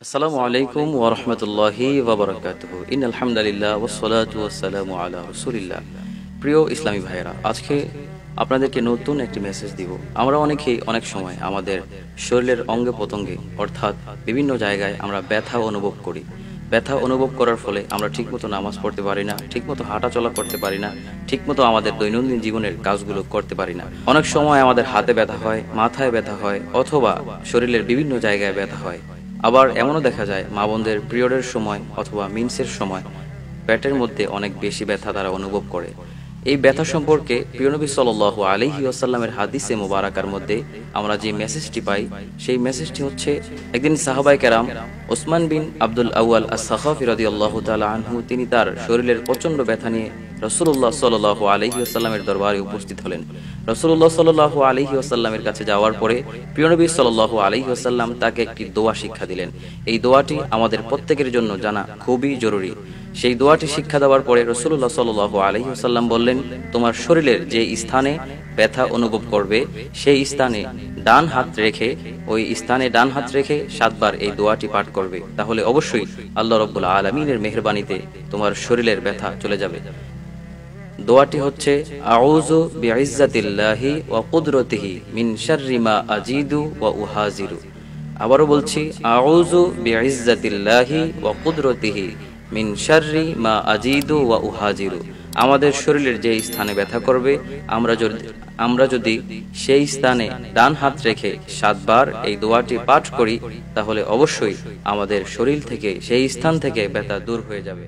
আসসালামু আলাইকুম ওয়া রাহমাতুল্লাহি ওয়া বারাকাতুহু। ইন্নাল হামদালিল্লাহ ওয়াস সালাতু ওয়াস সালামু আলা রাসূলিল্লাহ। প্রিয় ইসলামী ভাইয়েরা, আজকে আপনাদেরকে নতুন একটি মেসেজ দিব। আমরা অনেকেই অনেক সময় আমাদের শরীরের অঙ্গে প্রত্যঙ্গে অর্থাৎ বিভিন্ন জায়গায় আমরা ব্যথা অনুভব করি। ব্যথা অনুভব করার ফলে আমরা ঠিকমতো নামাজ পড়তে পারি না, ঠিকমতো হাঁটাচলা করতে পারি না, ঠিকমতো আমাদের দৈনন্দিন জীবনের কাজগুলো করতে পারি না। অনেক সময় আমাদের হাতে ব্যথা হয়, মাথায় ব্যথা হয়, অথবা শরীরের বিভিন্ন জায়গায় ব্যথা হয়। আবার এমনও দেখা যায় মা বোনদের পিরিয়ডের সময় অথবা মিন্সের সময় পেটের মধ্যে অনেক বেশি ব্যথা তারা অনুভব করে। এই ব্যথা সম্পর্কে প্রিয় নবী সাল্লাল্লাহু আলাইহি ওয়াসাল্লামের হাদিসে মুবারাকার মধ্যে আমরা যে মেসেজটি পাই, সেই মেসেজটি হচ্ছে, একদিন সাহাবায়ে কেরাম ওসমান বিন আব্দুল আউয়াল আস-সাখাফি রাদিয়াল্লাহু তাআলা আনহু তিনি তার শরীরের প্রচন্ড ব্যথা নিয়ে রাসূলুল্লাহ সাল্লাল্লাহু আলাইহি ওয়াসাল্লামের দরবারে উপস্থিত হলেন। রাসূলুল্লাহ সাল্লাল্লাহু আলাইহি ওয়াসাল্লামের কাছে যাওয়ার পরে প্রিয় নবী সাল্লাল্লাহু আলাইহি ওয়াসাল্লাম তাকে একটি দোয়া শিক্ষা দিলেন। এই দোয়াটি আমাদের প্রত্যেকের জন্য জানা খুবই জরুরি। সেই দোয়াটি শিক্ষা দেওয়ার পরে রাসূলুল্লাহ সাল্লাল্লাহু আলাইহি ওয়াসাল্লাম বললেন, তোমার শরীরের যে স্থানে ব্যথা অনুভব করবে সেই স্থানে ডান হাত রেখে ওই স্থানে ডান হাত রেখে 7 বার এই দোয়াটি পাঠ করবে, তাহলে অবশ্যই আল্লাহ রাব্বুল আলামিনের মেহেরবানিতে তোমার শরীরের ব্যথা চলে যাবে। দোয়াটি হচ্ছে, আউযু বিইজ্জাতিল্লাহি ওয়া কুদরতিহি মিন শাররি মা আজিদু ওয়া উহাজিরু। আবারও বলছি, আউযু বিইজ্জাতিল্লাহি ওয়া কুদরতিহি মিন শাররি মা আজিদু ওয়া উহাজিরু। আমাদের শরীরের যে স্থানে ব্যথা করবে আমরা যদি সেই স্থানে ডান হাত রেখে 7 বার এই দোয়াটি পাঠ করি, তাহলে অবশ্যই আমাদের শরীর থেকে সেই স্থান থেকে ব্যথা দূর হয়ে যাবে।